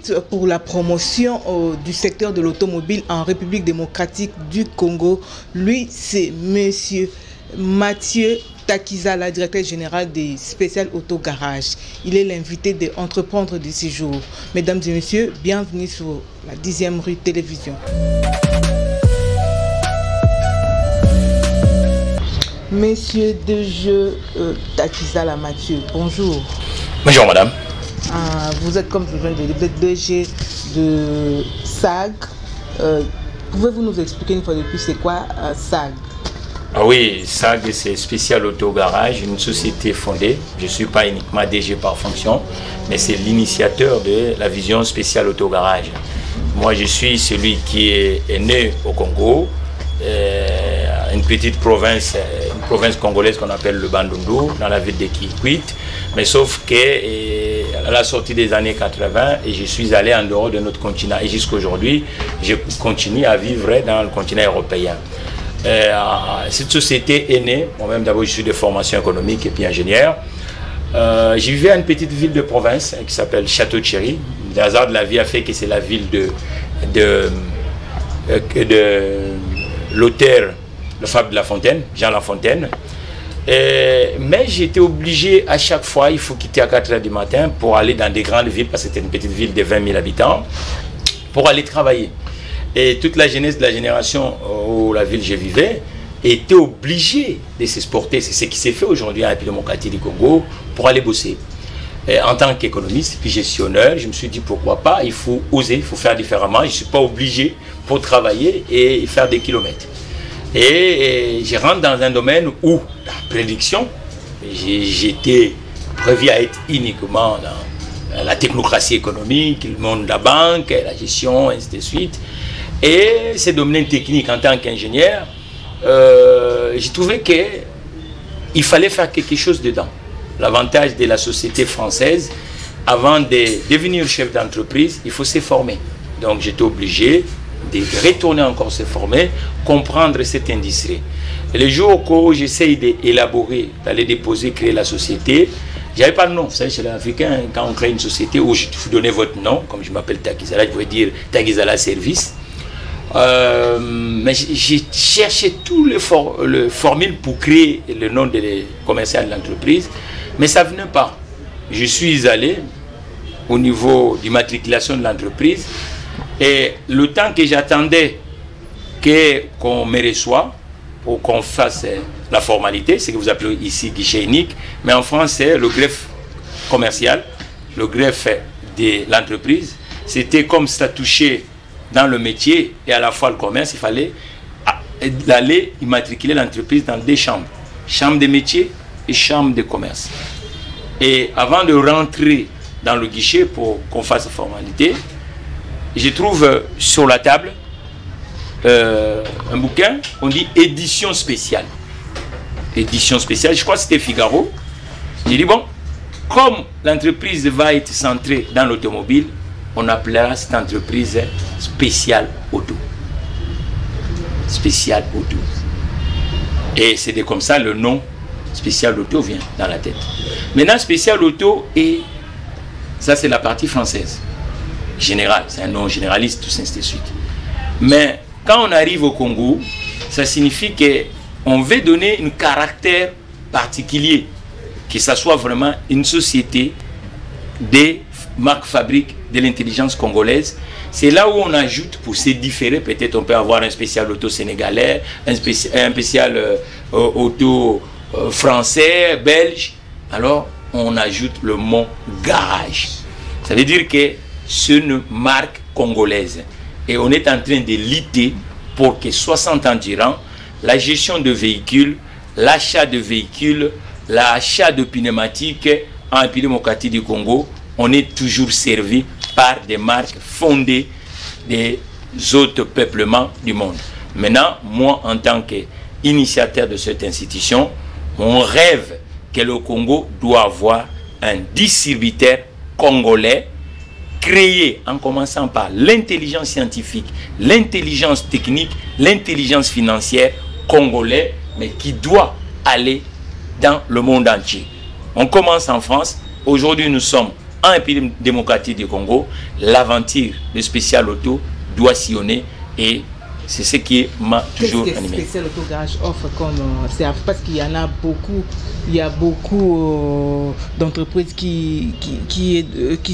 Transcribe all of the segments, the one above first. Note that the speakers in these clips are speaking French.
lutte pour la promotion du secteur de l'automobile en République démocratique du Congo. Lui, c'est Monsieur Mathieu Takizala, directeur général des Special Auto Garage. Il est l'invité de Entreprendre de ce jour. Mesdames et messieurs, bienvenue sur la 10e rue télévision. Monsieur Takizala Mathieu, bonjour. Bonjour madame. Vous êtes, comme je viens de dire, le DG de SAG. Pouvez-vous nous expliquer une fois de plus c'est quoi SAG? Ah oui, SAG c'est Special Auto Garage, une société fondée. Je ne suis pas uniquement DG par fonction, mais c'est l'initiateur de la vision Special Auto Garage. Moi je suis celui qui est né au Congo, une petite province, une province congolaise qu'on appelle le Bandundu, dans la ville de Kikwit. Mais sauf que à la sortie des années 80, et je suis allé en dehors de notre continent. Et jusqu'à aujourd'hui, je continue à vivre dans le continent européen. Cette société est née, moi-même d'abord je suis de formation économique et puis ingénieur. Je vivais à une petite ville de province qui s'appelle Château-Thierry. Le hasard de la vie a fait que c'est la ville de l'auteur, le Fable de La Fontaine, Jean La Fontaine. Mais j'étais obligé à chaque fois, il faut quitter à 4 h du matin pour aller dans des grandes villes, parce que c'était une petite ville de 20 000 habitants, pour aller travailler. Et toute la jeunesse de la génération où la ville où je vivais était obligée de s'exporter. C'est ce qui s'est fait aujourd'hui en République démocratique du Congo pour aller bosser. Et en tant qu'économiste puis gestionnaire, je me suis dit pourquoi pas, il faut oser, il faut faire différemment. Je ne suis pas obligé pour travailler et faire des kilomètres. Et je rentre dans un domaine où la prédiction, j'étais prévu à être uniquement dans la technocratie économique, le monde de la banque, la gestion, ainsi de suite. Et ces domaines techniques en tant qu'ingénieur, j'ai trouvé qu'il fallait faire quelque chose dedans. L'avantage de la société française, avant de devenir chef d'entreprise, il faut se former. Donc j'étais obligé de retourner encore se former, comprendre cette industrie. Et le jour où j'essaye d'élaborer, d'aller déposer, créer la société, j'avais pas de nom. Vous savez, chez les Africains, quand on crée une société où je vous donnais votre nom, comme je m'appelle Takizala, je pouvais dire Takizala Service. Mais j'ai cherché tous les formules pour créer le nom de commercial de l'entreprise, mais ça ne venait pas. Je suis allé au niveau d'immatriculation de l'entreprise. Et le temps que j'attendais qu'on me reçoive pour qu'on fasse la formalité, c'est que vous appelez ici guichet unique, mais en France c'est le greffe commercial, le greffe de l'entreprise. C'était comme ça touchait dans le métier et à la fois le commerce, il fallait aller immatriculer l'entreprise dans deux chambres, chambre de métier et chambre de commerce. Et avant de rentrer dans le guichet pour qu'on fasse la formalité, je trouve sur la table un bouquin, on dit édition spéciale. Édition spéciale, je crois que c'était Figaro. J'ai dit bon, comme l'entreprise va être centrée dans l'automobile, on appellera cette entreprise Special Auto. Special Auto. Et c'est comme ça le nom Special Auto vient dans la tête. Maintenant, Special Auto, et ça c'est la partie française. Général, c'est un nom généraliste, tout ça, ainsi de suite. Mais quand on arrive au Congo, ça signifie qu'on veut donner un caractère particulier, que ça soit vraiment une société des marques fabriques de l'intelligence congolaise. C'est là où on ajoute, pour se différer, peut-être on peut avoir un spécial auto sénégalais, un spécial auto français, belge. Alors on ajoute le mot garage. Ça veut dire que c'est une marque congolaise. Et on est en train de lutter pour que 60 ans durant, la gestion de véhicules, l'achat de véhicules, l'achat de pneumatiques en République démocratique du Congo, on est toujours servi par des marques fondées des autres peuplements du monde. Maintenant, moi, en tant qu'initiateur de cette institution, on rêve que le Congo doit avoir un distributeur congolais créé en commençant par l'intelligence scientifique, l'intelligence technique, l'intelligence financière congolais, mais qui doit aller dans le monde entier. On commence en France. Aujourd'hui, nous sommes en République démocratique du Congo, l'aventure de Spécial Auto doit sillonner et c'est ce qui m'a toujours animé. Qu'est-ce que Spécial Auto Garage offre comme service? Parce qu'il y en a beaucoup, il y a beaucoup d'entreprises qui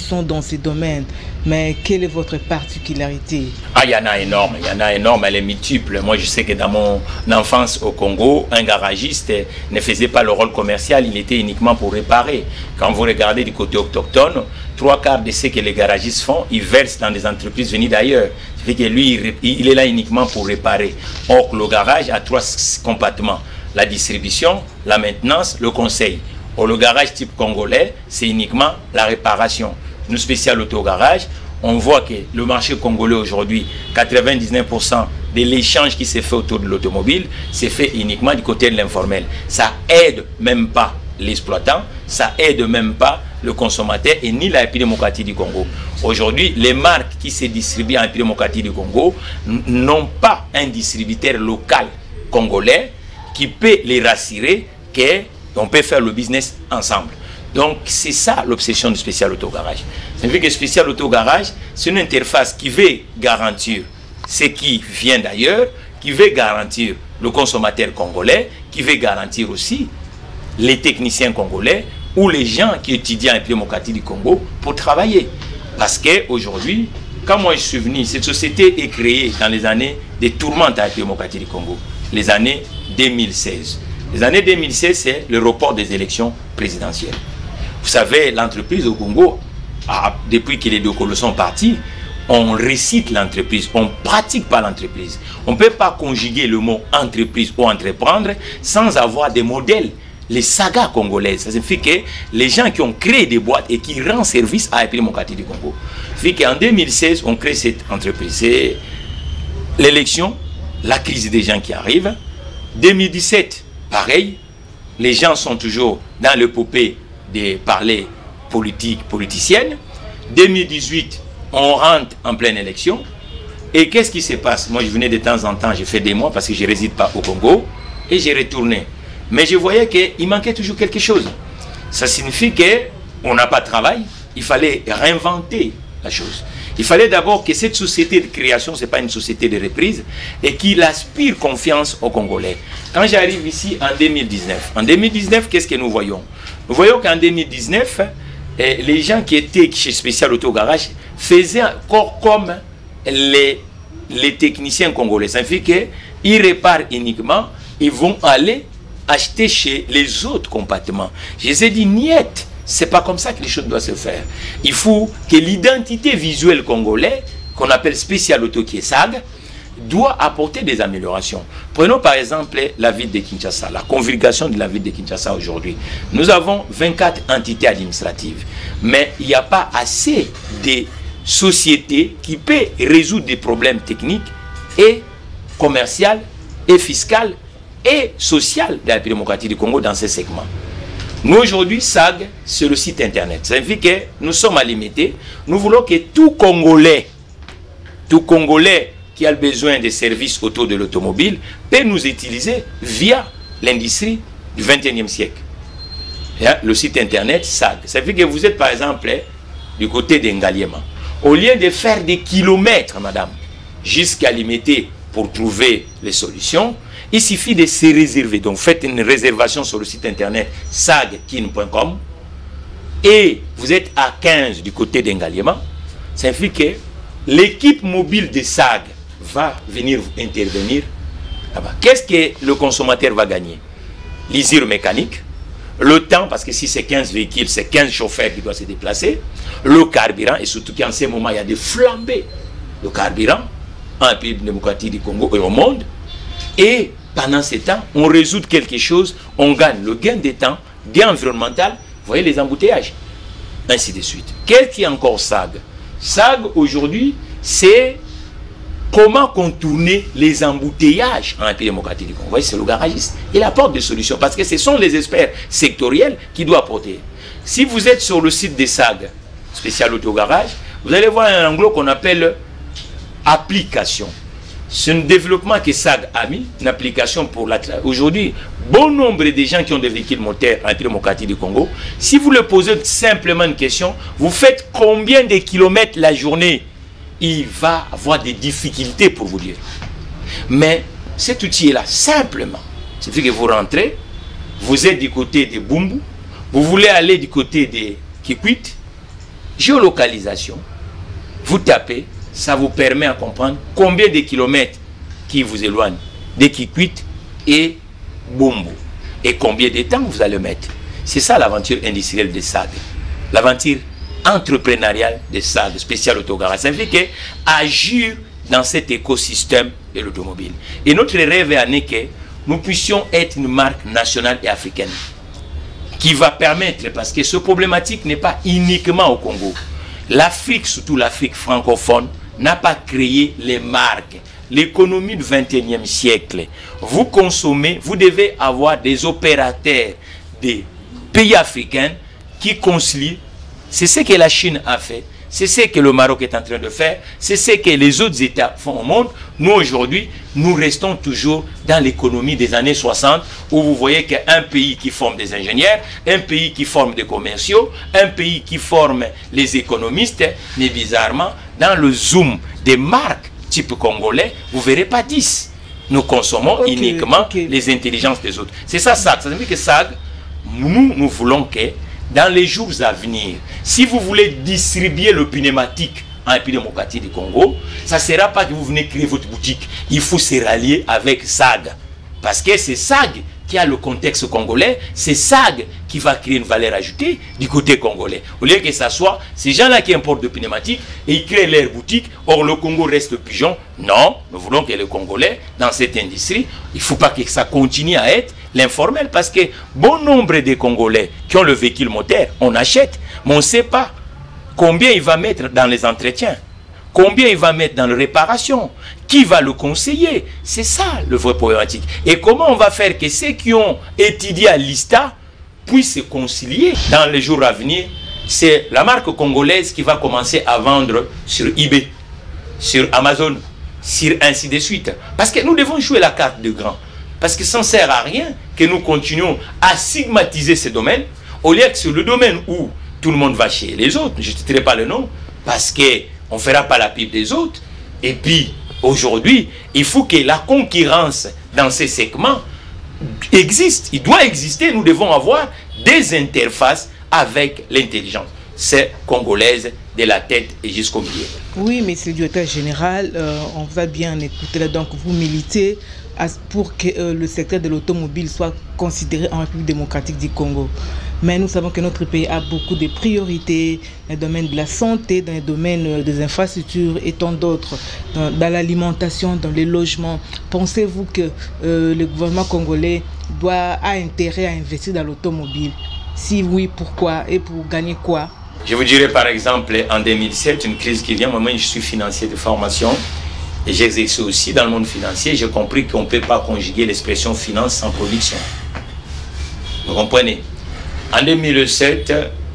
sont dans ces domaines. Mais quelle est votre particularité? Ah, il y en a énorme, elle est multiple. Moi, je sais que dans mon enfance au Congo, un garagiste ne faisait pas le rôle commercial, il était uniquement pour réparer. Quand vous regardez du côté autochtone, 3/4 de ce que les garagistes font, ils versent dans des entreprises venues d'ailleurs. Ça fait que lui, il est là uniquement pour réparer. Or, le garage a 3 compartiments. La distribution, la maintenance, le conseil. Or, le garage type congolais, c'est uniquement la réparation. Nous, Spécial Auto Garage, on voit que le marché congolais aujourd'hui, 99% de l'échange qui s'est fait autour de l'automobile, c'est fait uniquement du côté de l'informel. Ça aide même pas l'exploitant, ça aide même pas le consommateur et ni la République démocratique du Congo. Aujourd'hui, les marques qui se distribuent en République démocratique du Congo n'ont pas un distributeur local congolais qui peut les rassurer qu'on peut faire le business ensemble. Donc, c'est ça l'obsession du Spécial Auto Garage. Ça veut dire que Spécial Auto Garage, c'est une interface qui veut garantir ce qui vient d'ailleurs, qui veut garantir le consommateur congolais, qui veut garantir aussi les techniciens congolais ou les gens qui étudient en République démocratique du Congo pour travailler. Parce qu'aujourd'hui, quand moi je suis venu, cette société est créée dans les années des tourmentes en République démocratique du Congo, les années 2016. Les années 2016, c'est le report des élections présidentielles. Vous savez, l'entreprise au Congo, depuis que les deux colos sont partis, on récite l'entreprise, on ne pratique pas l'entreprise. On ne peut pas conjuguer le mot entreprise ou entreprendre sans avoir des modèles. Les sagas congolaises, ça signifie que les gens qui ont créé des boîtes et qui rendent service à la République démocratique du Congo. Ça signifie qu'en 2016, on crée cette entreprise. C'est l'élection, la crise des gens qui arrivent. 2017, pareil, les gens sont toujours dans l'épopée des parler politiques, politiciennes. 2018, on rentre en pleine élection. Et qu'est-ce qui se passe? Moi, je venais de temps en temps, j'ai fait des mois parce que je ne réside pas au Congo. Et j'ai retourné. Mais je voyais qu'il manquait toujours quelque chose. Ça signifie qu'on n'a pas de travail. Il fallait réinventer la chose. Il fallait d'abord que cette société de création, ce n'est pas une société de reprise, et qu'il aspire confiance aux Congolais. Quand j'arrive ici en 2019, qu'est-ce que nous voyons? Nous voyons qu'en 2019, les gens qui étaient chez Spécial Auto Garage faisaient encore comme les techniciens congolais. Ça fait qu'ils réparent uniquement, ils vont aller acheter chez les autres compartiments. Je les ai dit, niet, c'est pas comme ça que les choses doivent se faire. Il faut que l'identité visuelle congolaise, qu'on appelle Spécial Auto qui est SAG, doit apporter des améliorations. Prenons par exemple la ville de Kinshasa, la configuration de la ville de Kinshasa aujourd'hui. Nous avons 24 entités administratives, mais il n'y a pas assez de sociétés qui peuvent résoudre des problèmes techniques et commerciaux et fiscaux et social de la République démocratique du Congo dans ces segments. Nous aujourd'hui, SAG, c'est le site internet. Ça veut dire que nous sommes à limiter. Nous voulons que tout Congolais qui a besoin de services autour de l'automobile peut nous utiliser via l'industrie du 21e siècle. Le site internet SAG. Ça veut dire que vous êtes par exemple du côté d'Engaliema. Au lieu de faire des kilomètres, madame, jusqu'à limiter pour trouver les solutions, il suffit de se réserver. Donc faites une réservation sur le site internet sagkin.com et vous êtes à 15 du côté d'Engaliema. Ça fait que l'équipe mobile de SAG va venir intervenir là-bas. Qu'est-ce que le consommateur va gagner? L'usure mécanique, le temps, parce que si c'est 15 véhicules, c'est 15 chauffeurs qui doivent se déplacer, le carburant, et surtout qu'en ce moment, il y a des flambées de carburant en République démocratique du Congo et au monde. Et pendant ce temps, on résout quelque chose, on gagne le gain de temps, gain environnemental, vous voyez les embouteillages, ainsi de suite. Qu'est-ce qui est encore SAG? SAG aujourd'hui, c'est comment contourner les embouteillages en République démocratique du Congo. Vous voyez, c'est le garagiste. Il apporte des solutions parce que ce sont les experts sectoriels qui doivent apporter. Si vous êtes sur le site des SAG, Spécial Auto Garage, vous allez voir un onglet qu'on appelle application. C'est un développement que SAG a mis, une application pour la... Aujourd'hui, bon nombre de gens qui ont des véhicules moteurs en République démocratique du Congo, si vous leur posez simplement une question, vous faites combien de kilomètres la journée? Il va avoir des difficultés pour vous dire. Mais cet outil est là, simplement. C'est fait que vous rentrez, vous êtes du côté de Bumbu, vous voulez aller du côté de Kikwit, géolocalisation, vous tapez, ça vous permet de comprendre combien de kilomètres qui vous éloignent de Kikwit et Bumbu et combien de temps vous allez mettre. C'est ça l'aventure industrielle de SAG, l'aventure entrepreneuriale de SAG, spécial autogarage. Ça veut dire agir dans cet écosystème de l'automobile. Et notre rêve est que nous puissions être une marque nationale et africaine qui va permettre, parce que ce problématique n'est pas uniquement au Congo. L'Afrique, surtout l'Afrique francophone, n'a pas créé les marques. L'économie du 21e siècle, vous consommez, vous devez avoir des opérateurs des pays africains qui concilient. C'est ce que la Chine a fait. C'est ce que le Maroc est en train de faire. C'est ce que les autres États font au monde. Nous, aujourd'hui, nous restons toujours dans l'économie des années 60, où vous voyez qu'un pays qui forme des ingénieurs, un pays qui forme des commerciaux, un pays qui forme les économistes, mais bizarrement, dans le zoom des marques type congolais, vous ne verrez pas 10. Nous consommons uniquement les intelligences des autres. C'est ça, SAG. Ça veut dire que SAG, nous voulons que dans les jours à venir, si vous voulez distribuer le pneumatique en République démocratique du Congo, ça ne sera pas que vous venez créer votre boutique. Il faut se rallier avec SAG. Parce que c'est SAG qui a le contexte congolais, c'est SAG qui va créer une valeur ajoutée du côté congolais. Au lieu que ce soit ces gens-là qui importent de pneumatiques et ils créent leur boutique, or le Congo reste pigeon. Non, nous voulons que les Congolais, dans cette industrie, il ne faut pas que ça continue à être l'informel, parce que bon nombre de Congolais qui ont le véhicule moteur, on achète, mais on ne sait pas combien il va mettre dans les entretiens, combien il va mettre dans la réparation, qui va le conseiller. C'est ça le vrai problématique. Et comment on va faire que ceux qui ont étudié à l'ISTA puissent se concilier dans les jours à venir? C'est la marque congolaise qui va commencer à vendre sur eBay, sur Amazon, sur ainsi de suite. Parce que nous devons jouer la carte de grand. Parce que ça ne sert à rien que nous continuions à stigmatiser ces domaines, au lieu que c'est le domaine où tout le monde va chez les autres. Je ne citerai pas le nom, parce qu'on ne fera pas la pipe des autres. Et puis, aujourd'hui, il faut que la concurrence dans ces segments existe. Il doit exister. Nous devons avoir des interfaces avec l'intelligence. C'est congolaise de la tête et jusqu'au milieu. Oui, mais c'est le directeur général. On va bien écouter là. Donc, vous militez pour que le secteur de l'automobile soit considéré en République démocratique du Congo. Mais nous savons que notre pays a beaucoup de priorités dans le domaine de la santé, dans le domaine des infrastructures et tant d'autres, dans l'alimentation, dans les logements. Pensez-vous que le gouvernement congolais a intérêt à investir dans l'automobile? Si oui, pourquoi et pour gagner quoi? Je vous dirais par exemple, en 2007, une crise qui vient, moi je suis financier de formation et j'exerce aussi dans le monde financier. J'ai compris qu'on ne peut pas conjuguer l'expression finance sans production. Vous comprenez? En 2007,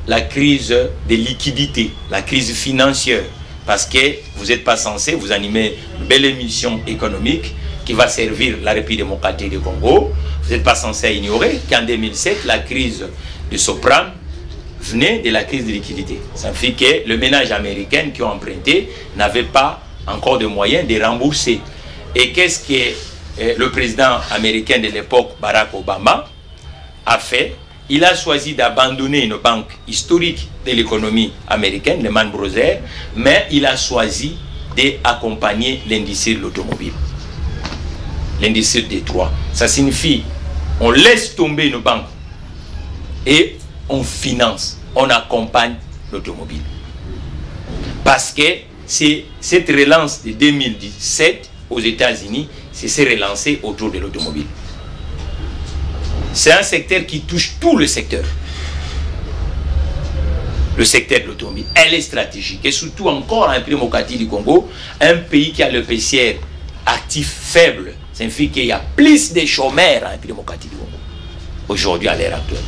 la crise des liquidités, la crise financière, parce que vous n'êtes pas censé vous animer une belle émission économique qui va servir la République démocratique du Congo. Vous n'êtes pas censé ignorer qu'en 2007, la crise du subprime venait de la crise de liquidité. Ça fait que le ménage américain qui ont emprunté n'avait pas encore de moyens de rembourser. Et qu'est-ce que le président américain de l'époque, Barack Obama, a fait? Il a choisi d'abandonner une banque historique de l'économie américaine, Lehman Brothers, mais il a choisi d'accompagner l'industrie de l'automobile, l'industrie de Détroit. Ça signifie on laisse tomber une banque et on finance, on accompagne l'automobile. Parce que c'est cette relance de 2017 aux États-Unis, c'est s'est relancé autour de l'automobile. C'est un secteur qui touche tout le secteur. Le secteur de l'automobile, elle est stratégique. Et surtout encore en République démocratique du Congo, un pays qui a le PCR actif faible. Ça signifie qu'il y a plus de chômeurs en République démocratique du Congo, aujourd'hui à l'heure actuelle.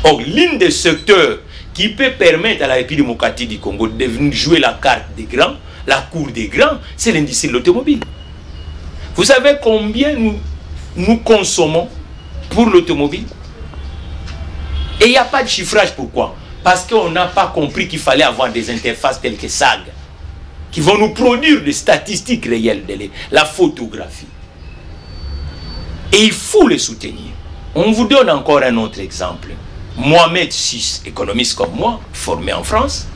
Or, l'un des secteurs qui peut permettre à la République démocratique du Congo de venir jouer la carte des grands, la cour des grands, c'est l'industrie de l'automobile. Vous savez combien nous consommons pour l'automobile. Et il n'y a pas de chiffrage. Pourquoi? Parce qu'on n'a pas compris qu'il fallait avoir des interfaces telles que SAG, qui vont nous produire des statistiques réelles de la photographie. Et il faut les soutenir. On vous donne encore un autre exemple. Mohamed VI, économiste comme moi, formé en France,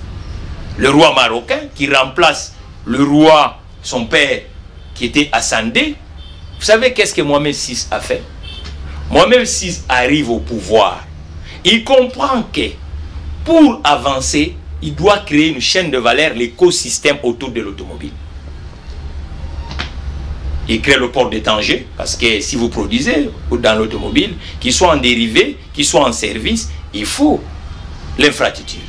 le roi marocain qui remplace le roi, son père, qui était Hassan II. Vous savez qu'est-ce que Mohamed VI a fait? Mohamed VI arrive au pouvoir. Il comprend que pour avancer, il doit créer une chaîne de valeur, l'écosystème autour de l'automobile. Il crée le port de Tanger, parce que si vous produisez dans l'automobile, qu'il soit en dérivé, qu'il soit en service, il faut l'infrastructure.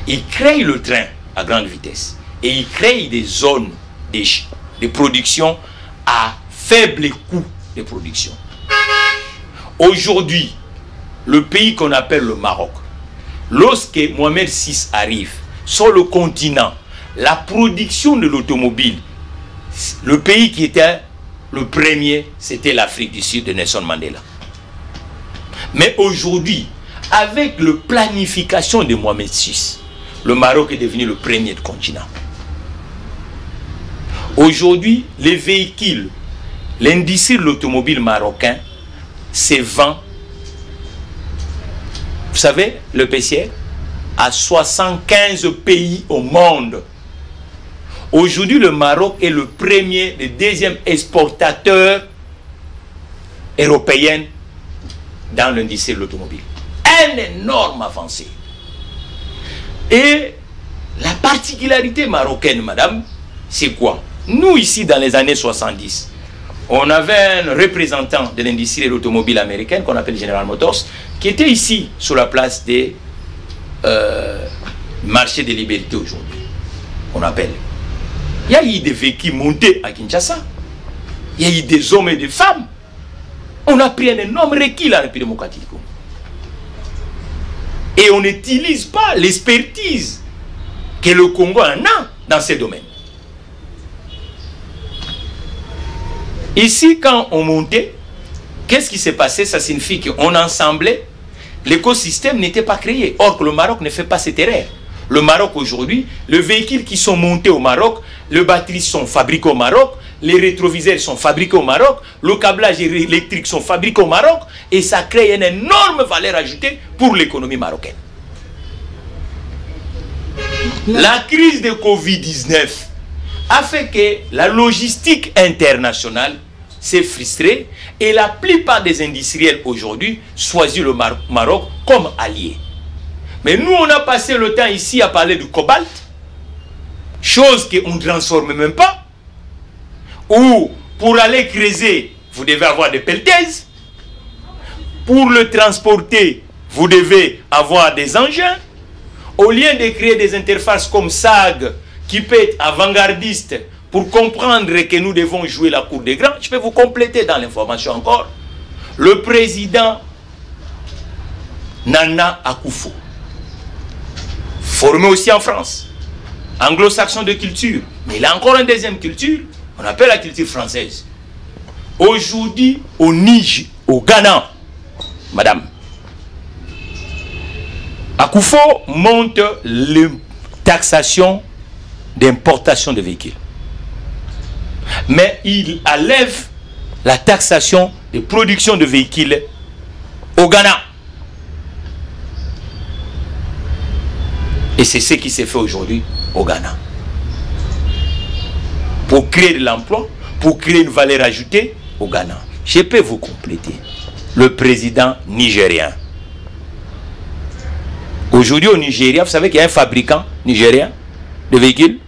Il crée le train à grande vitesse. Et il crée des zones de production à faible coût de production. Aujourd'hui, le pays qu'on appelle le Maroc, lorsque Mohamed VI arrive sur le continent, la production de l'automobile, le pays qui était le premier, c'était l'Afrique du Sud de Nelson Mandela. Mais aujourd'hui, avec la planification de Mohamed VI, le Maroc est devenu le premier du continent. Aujourd'hui, les véhicules, l'industrie de l'automobile marocain se vend, vous savez, le PCR, à 75 pays au monde. Aujourd'hui, le Maroc est le premier, le deuxième exportateur européen dans l'industrie de l'automobile. Un énorme avancée. Et la particularité marocaine, madame, c'est quoi? Nous, ici, dans les années 70, on avait un représentant de l'industrie de l'automobile américaine qu'on appelle General Motors, qui était ici, sur la place des marchés des libertés aujourd'hui, on appelle. Il y a eu des véhicules montés à Kinshasa. Il y a eu des hommes et des femmes. On a pris un énorme recul à la République démocratique du Congo. Et on n'utilise pas l'expertise que le Congo en a dans ces domaines. Ici, quand on montait, qu'est-ce qui s'est passé? Ça signifie qu'on ensemblait, l'écosystème n'était pas créé. Or que le Maroc ne fait pas cette erreur. Le Maroc aujourd'hui, les véhicules qui sont montés au Maroc, les batteries sont fabriquées au Maroc, les rétroviseurs sont fabriqués au Maroc, le câblage électrique sont fabriqués au Maroc, et ça crée une énorme valeur ajoutée pour l'économie marocaine. La crise de Covid-19 a fait que la logistique internationale s'est frustrée et la plupart des industriels aujourd'hui choisissent le Maroc comme allié. Mais nous, on a passé le temps ici à parler du cobalt, chose qu'on ne transforme même pas, ou pour aller creuser, vous devez avoir des pelleteuses, pour le transporter, vous devez avoir des engins, au lieu de créer des interfaces comme SAG, qui peut être avant-gardiste, pour comprendre que nous devons jouer la cour des grands. Je peux vous compléter dans l'information encore. Le président Nana Akufo, formé aussi en France, anglo-saxon de culture, mais il a encore une deuxième culture, on appelle la culture française. Aujourd'hui, au Niger, au Ghana, madame, Akufo monte la taxation d'importation de véhicules. Mais il enlève la taxation de production de véhicules au Ghana. Et c'est ce qui s'est fait aujourd'hui au Ghana. Pour créer de l'emploi, pour créer une valeur ajoutée au Ghana. Je peux vous compléter. Le président nigérien. Aujourd'hui au Nigeria, vous savez qu'il y a un fabricant nigérien de véhicules.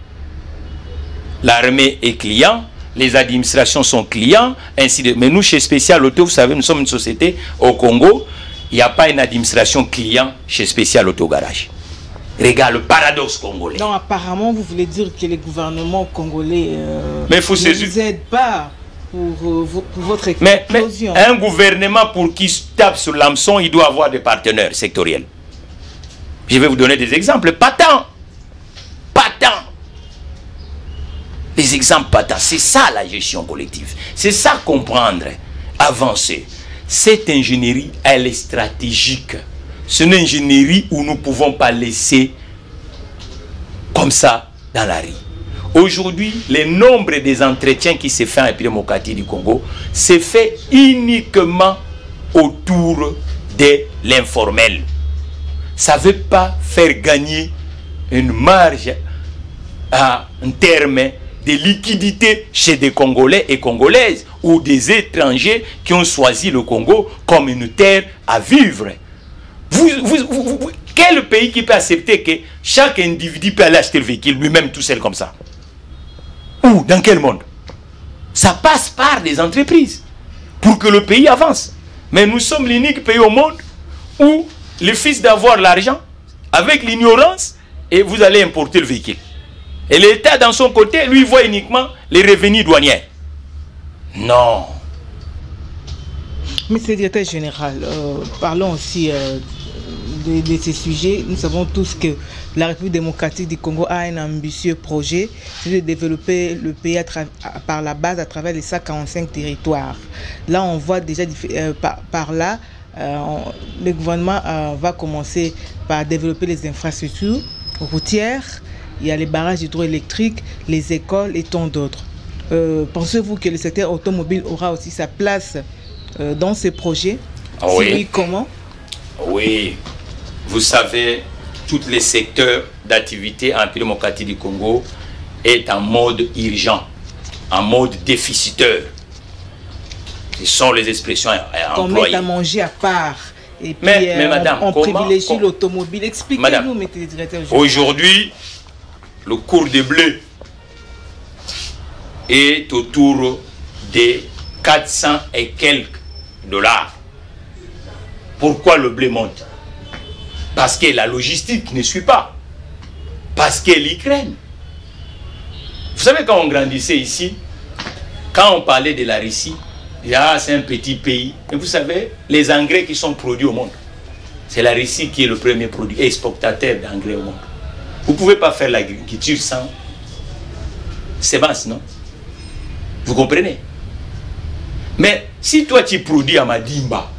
L'armée est client, les administrations sont clients, ainsi de suite. Mais nous, chez Spécial Auto, vous savez, nous sommes une société au Congo. Il n'y a pas une administration client chez Spécial Auto Garage. Regarde le paradoxe congolais. Non, apparemment, vous voulez dire que les gouvernements congolais ne vous aident pas pour votre explosion. Mais un gouvernement, pour qui tape sur l'hameçon, il doit avoir des partenaires sectoriels. Je vais vous donner des exemples. Pas tant. Pas tant. Les exemples pas tant. C'est ça la gestion collective. C'est ça comprendre, avancer. Cette ingénierie, elle est stratégique. C'est une ingénierie où nous ne pouvons pas laisser comme ça dans la rue. Aujourd'hui, le nombre des entretiens qui se fait en République démocratique du Congo se fait uniquement autour de l'informel. Ça ne veut pas faire gagner une marge en termes de liquidité chez des Congolais et Congolaises ou des étrangers qui ont choisi le Congo comme une terre à vivre. Quel pays qui peut accepter que chaque individu peut aller acheter le véhicule lui-même tout seul comme ça? Où? Dans quel monde? Ça passe par des entreprises pour que le pays avance. Mais nous sommes l'unique pays au monde où le fils d'avoir l'argent avec l'ignorance et vous allez importer le véhicule. Et l'État, dans son côté, lui, voit uniquement les revenus douaniers. Non. Monsieur le directeur général, parlons aussi de ces sujets. Nous savons tous que la République démocratique du Congo a un ambitieux projet, c'est de développer le pays par la base à travers les 145 territoires. Là, on voit déjà par là, le gouvernement va commencer par développer les infrastructures routières. Il y a les barrages hydroélectriques, les écoles et tant d'autres. Pensez-vous que le secteur automobile aura aussi sa place dans ces projets? Oui. Si oui, comment? Oui. Vous savez, tous les secteurs d'activité en République démocratique du Congo est en mode urgent, en mode déficitaire. Ce sont les expressions employées. On met à manger à part. Et puis, mais madame, on privilégie l'automobile. Expliquez-nous, mettez les directeurs généraux. Aujourd'hui, le cours de blé est autour de 400 et quelques dollars. Pourquoi le blé monte? Parce que la logistique ne suit pas. Parce que l'Ukraine. Vous savez, quand on grandissait ici, quand on parlait de la Russie, c'est un petit pays. Et vous savez, les engrais qui sont produits au monde, c'est la Russie qui est le premier produit exportateur d'engrais au monde. Vous ne pouvez pas faire l'agriculture sans semences, non? Vous comprenez? Mais si toi tu produis à Madimba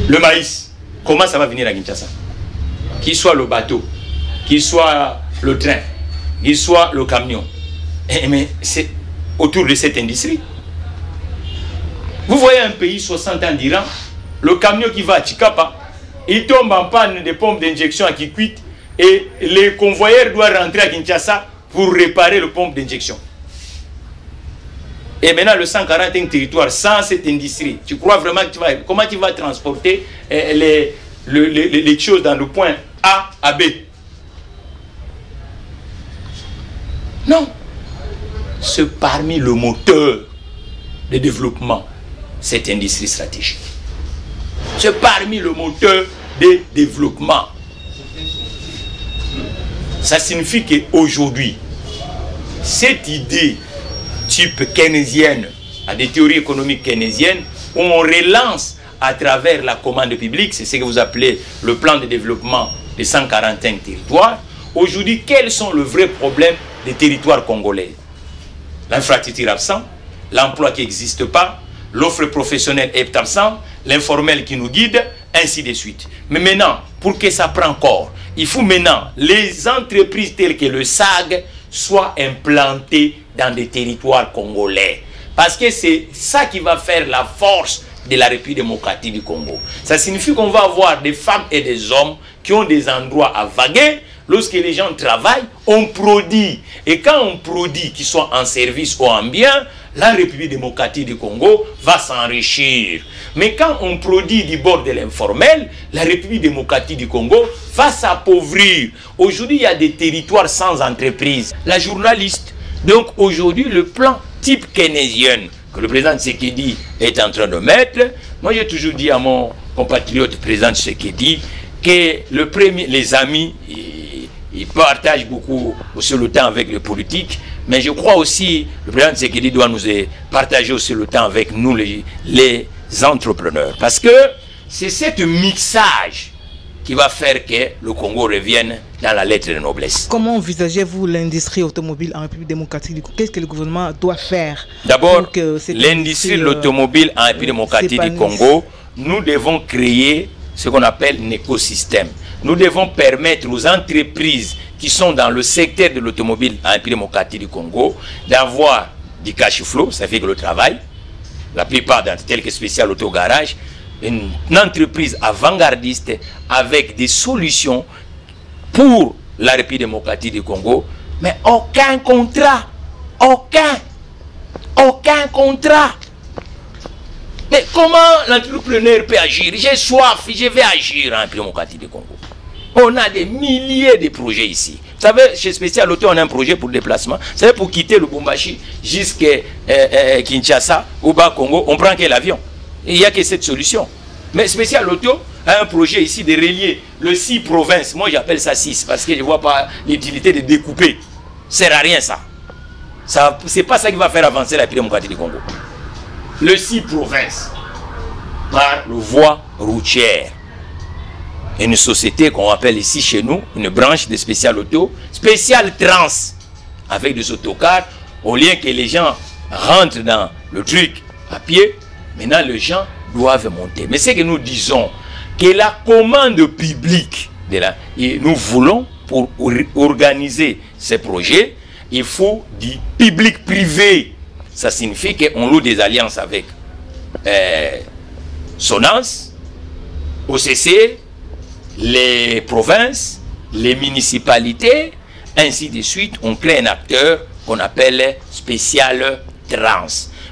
le maïs, comment ça va venir à Kinshasa? Qu'il soit le bateau, qu'il soit le train, qu'il soit le camion. Mais c'est autour de cette industrie. Vous voyez un pays 60 ans d'Iran, le camion qui va à Chikapa, il tombe en panne des pompes d'injection à Kikwit et les convoyeurs doivent rentrer à Kinshasa pour réparer le pompe d'injection. Et maintenant, le 141 territoire sans cette industrie, tu crois vraiment que comment tu vas transporter les choses dans le point A à B? Non. C'est parmi le moteur de développement, cette industrie stratégique. C'est parmi le moteur de développement. Ça signifie qu'aujourd'hui, cette idée type keynésienne, à des théories économiques keynésiennes, où on relance à travers la commande publique, c'est ce que vous appelez le plan de développement des 141 territoires. Aujourd'hui, quels sont les vrais problèmes des territoires congolais? L'infrastructure absente, l'emploi qui n'existe pas, l'offre professionnelle est absente, l'informel qui nous guide, ainsi de suite. Mais maintenant, pour que ça prenne corps, il faut maintenant les entreprises telles que le SAG soient implantées dans des territoires congolais. Parce que c'est ça qui va faire la force de la République démocratique du Congo. Ça signifie qu'on va avoir des femmes et des hommes qui ont des endroits à vaguer. Lorsque les gens travaillent, on produit. Et quand on produit, qu'ils soient en service ou en bien, la République démocratique du Congo va s'enrichir. Mais quand on produit du bord de l'informel, la République démocratique du Congo va s'appauvrir. Aujourd'hui, il y a des territoires sans entreprise. La journaliste, donc aujourd'hui, le plan type keynésien que le président Tshisekedi est en train de mettre, moi j'ai toujours dit à mon compatriote président Tshisekedi que les amis, ils partagent beaucoup aussi le temps avec les politiques, mais je crois aussi que le président Tshisekedi doit nous partager aussi le temps avec nous, les entrepreneurs. Parce que c'est ce mixage qui va faire que le Congo revienne dans la lettre de noblesse. Comment envisagez-vous l'industrie automobile en République démocratique du Congo? Qu'est-ce que le gouvernement doit faire? D'abord, l'industrie de l'automobile en République démocratique du Congo, nous devons créer ce qu'on appelle un écosystème. Nous devons permettre aux entreprises qui sont dans le secteur de l'automobile en République démocratique du Congo d'avoir du cash flow, ça fait que le travail, la plupart d'entre elles que Spécial Auto Garage, une entreprise avant-gardiste avec des solutions pour la République démocratique du Congo, mais aucun contrat, aucun contrat. Mais comment l'entrepreneur peut agir? J'ai soif, je vais agir en République démocratique du Congo. On a des milliers de projets ici. Vous savez, chez Spécial Auto, on a un projet pour le déplacement. Vous savez, pour quitter le Lubumbashi jusqu'à Kinshasa ou bas Congo, on prend quel avion? Il n'y a que cette solution. Mais Spécial Auto a un projet ici de relier le 6 provinces. Moi, j'appelle ça 6 parce que je ne vois pas l'utilité de découper. Ça ne sert à rien, ça. Ce n'est pas ça qui va faire avancer la République démocratique du Congo. Le 6 provinces par le voie routière. Une société qu'on appelle ici chez nous, une branche de Spécial Auto, Spécial Trans, avec des autocars, au lieu que les gens rentrent dans le truc à pied, maintenant les gens doivent monter. Mais c'est que nous disons que la commande publique, nous voulons, pour organiser ces projets, il faut du public-privé. Ça signifie qu'on loue des alliances avec Sonance, OCC, les provinces, les municipalités, ainsi de suite. On crée un acteur qu'on appelle Spécial Trans.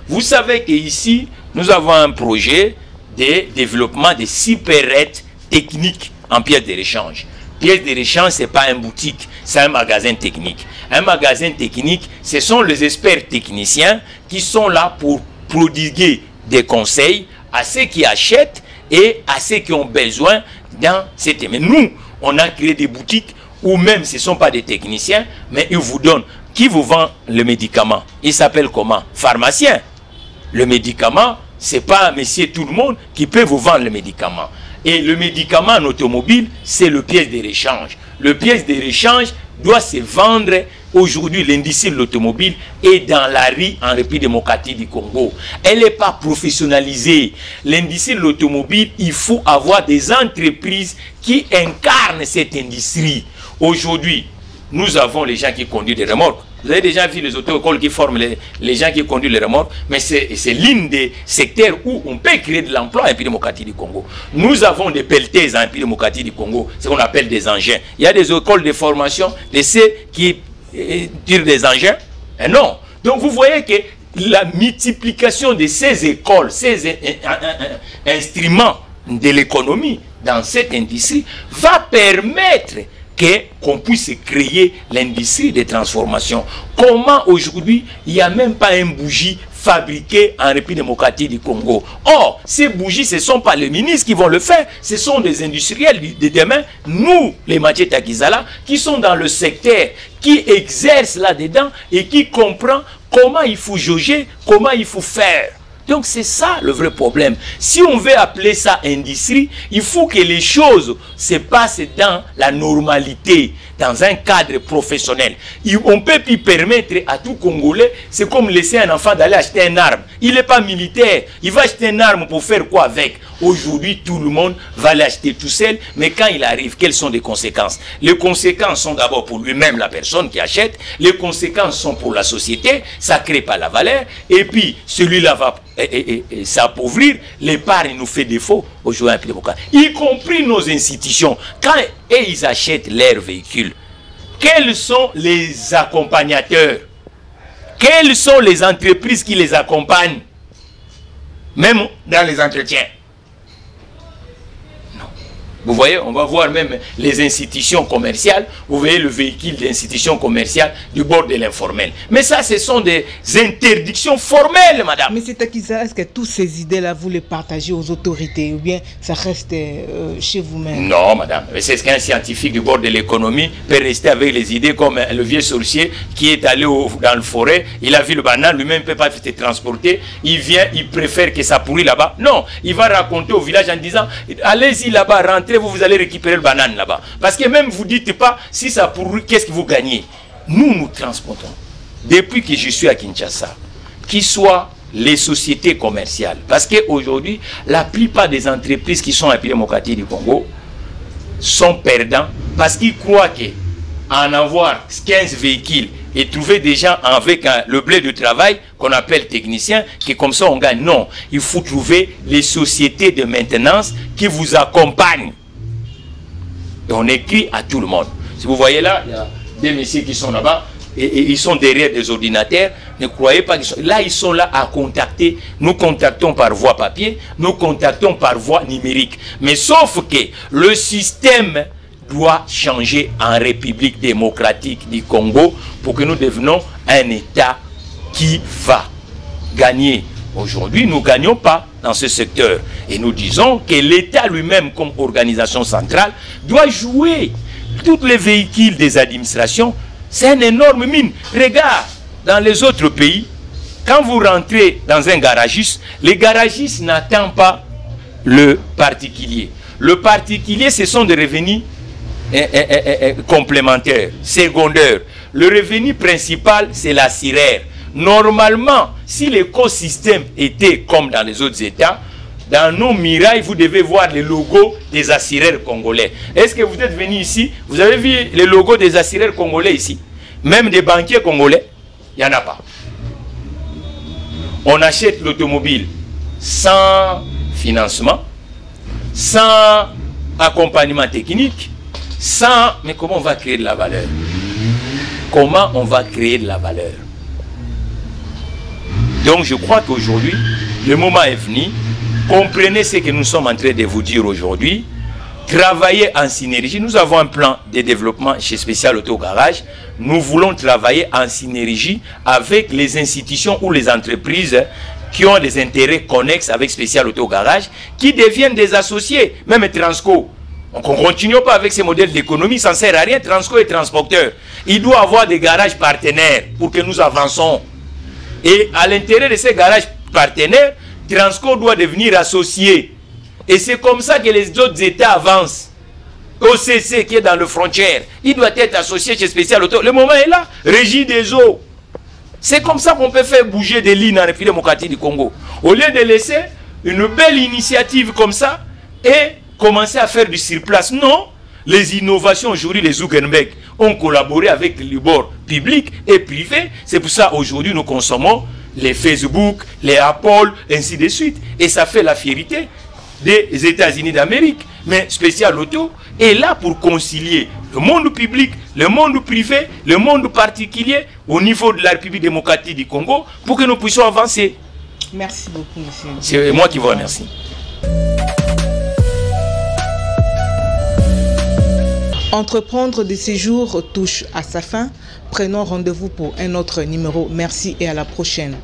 Vous savez qu'ici, nous avons un projet de développement de supérettes techniques en pièces de rechange. Pièces de rechange, ce n'est pas une boutique, c'est un magasin technique. Un magasin technique, ce sont les experts techniciens qui sont là pour prodiguer des conseils à ceux qui achètent et à ceux qui ont besoin dans cette... Mais nous, on a créé des boutiques où même ce ne sont pas des techniciens, mais ils vous donnent. Qui vous vend le médicament? Il s'appelle comment? Pharmacien. Le médicament, ce n'est pas monsieur tout le monde qui peut vous vendre le médicament. Et le médicament en automobile, c'est le pièce de rechange. Le pièce de rechange doit se vendre aujourd'hui. L'industrie de l'automobile est dans la rue en République démocratique du Congo. Elle n'est pas professionnalisée. L'industrie de l'automobile, il faut avoir des entreprises qui incarnent cette industrie. Aujourd'hui, nous avons les gens qui conduisent des remorques. Vous avez déjà vu les auto-écoles qui forment les gens qui conduisent les remorques, mais c'est l'un des secteurs où on peut créer de l'emploi en République démocratique du Congo. Nous avons des pelleteuses en République démocratique du Congo, ce qu'on appelle des engins. Il y a des écoles de formation de ceux qui tirent des engins. Et non. Donc vous voyez que la multiplication de ces écoles, ces instruments de l'économie dans cette industrie va permettre qu'on puisse créer l'industrie de transformation. Comment aujourd'hui, il n'y a même pas un bougie fabriqué en République démocratique du Congo. Or, ces bougies, ce ne sont pas les ministres qui vont le faire, ce sont des industriels de demain, nous, les Mathieu Takizala, qui sont dans le secteur, qui exercent là-dedans et qui comprennent comment il faut jauger, comment il faut faire. Donc c'est ça le vrai problème. Si on veut appeler ça industrie, il faut que les choses se passent dans la normalité, dans un cadre professionnel. On peut plus permettre à tout Congolais, c'est comme laisser un enfant d'aller acheter une arme. Il n'est pas militaire, il va acheter une arme pour faire quoi avec? Aujourd'hui, tout le monde va l'acheter tout seul, mais quand il arrive, quelles sont les conséquences? Les conséquences sont d'abord pour lui-même, la personne qui achète, les conséquences sont pour la société, ça ne crée pas la valeur, et puis celui-là va s'appauvrir, l'épargne nous fait défaut aujourd'hui, y compris nos institutions. Quand ils achètent leurs véhicules, quels sont les accompagnateurs? Quelles sont les entreprises qui les accompagnent? Même dans les entretiens. Vous voyez, on va voir même les institutions commerciales. Vous voyez le véhicule d'institutions commerciales du bord de l'informel. Mais ça, ce sont des interdictions formelles, madame. Mais c'est Takiza, est-ce que toutes ces idées-là, vous les partagez aux autorités ou bien ça reste chez vous-même? Non, madame. C'est ce qu'un scientifique du bord de l'économie peut rester avec les idées comme le vieux sorcier qui est allé dans le forêt. Il a vu le banane, lui-même ne peut pas se transporter. Il vient, il préfère que ça pourrit là-bas. Non, il va raconter au village en disant, allez-y là-bas, rentrez rentrer, vous allez récupérer le banane là-bas. Parce que même vous ne dites pas, si ça pourrit, qu'est-ce que vous gagnez? Nous transportons. Depuis que je suis à Kinshasa, qu'il soit les sociétés commerciales. Parce qu'aujourd'hui, la plupart des entreprises qui sont à République démocratique du Congo sont perdants parce qu'ils croient qu'en avoir 15 véhicules et trouver des gens avec le blé de travail qu'on appelle technicien, que comme ça on gagne. Non, il faut trouver les sociétés de maintenance qui vous accompagnent. Et on écrit à tout le monde. Si vous voyez là, il y a des messieurs qui sont là-bas et ils sont derrière des ordinateurs. Ne croyez pas qu'ils sont là. Ils sont là à contacter. Nous contactons par voie papier, nous contactons par voie numérique. Mais sauf que le système doit changer en République démocratique du Congo pour que nous devenions un État qui va gagner. Aujourd'hui, nous ne gagnons pas dans ce secteur. Et nous disons que l'État lui-même, comme organisation centrale, doit jouer tous les véhicules des administrations. C'est une énorme mine. Regarde, dans les autres pays, quand vous rentrez dans un garagiste, les garagistes n'attendent pas le particulier. Le particulier, ce sont des revenus complémentaires, secondaires. Le revenu principal, c'est la SIRER. Normalement, si l'écosystème était comme dans les autres États, dans nos mirailles, vous devez voir les logos des assureurs congolais. Est-ce que vous êtes venu ici? Vous avez vu les logos des assureurs congolais ici? Même des banquiers congolais, il n'y en a pas. On achète l'automobile sans financement, sans accompagnement technique, sans... Mais comment on va créer de la valeur? Comment on va créer de la valeur? Donc je crois qu'aujourd'hui, le moment est venu. Comprenez ce que nous sommes en train de vous dire aujourd'hui. Travailler en synergie. Nous avons un plan de développement chez Spécial Auto Garage. Nous voulons travailler en synergie avec les institutions ou les entreprises qui ont des intérêts connexes avec Spécial Auto Garage, qui deviennent des associés, même Transco. Donc on ne continue pas avec ces modèles d'économie, ça ne sert à rien. Transco est transporteur. Il doit avoir des garages partenaires pour que nous avançons. Et à l'intérieur de ces garages partenaires, Transco doit devenir associé. Et c'est comme ça que les autres États avancent. OCC qui est dans le frontière, il doit être associé chez Spécial Auto. Le moment est là. Régie des eaux. C'est comme ça qu'on peut faire bouger des lignes en République démocratique du Congo. Au lieu de laisser une belle initiative comme ça et commencer à faire du surplace. Non. Les innovations aujourd'hui, les Zuckerberg ont collaboré avec les bords publics et privés. C'est pour ça aujourd'hui nous consommons les Facebook, les Apple, ainsi de suite. Et ça fait la fierté des États-Unis d'Amérique. Mais Spécial Auto est là pour concilier le monde public, le monde privé, le monde particulier au niveau de la République démocratique du Congo pour que nous puissions avancer. Merci beaucoup, monsieur. C'est moi qui vous remercie. Entreprendre des séjours touche à sa fin. Prenons rendez-vous pour un autre numéro. Merci et à la prochaine.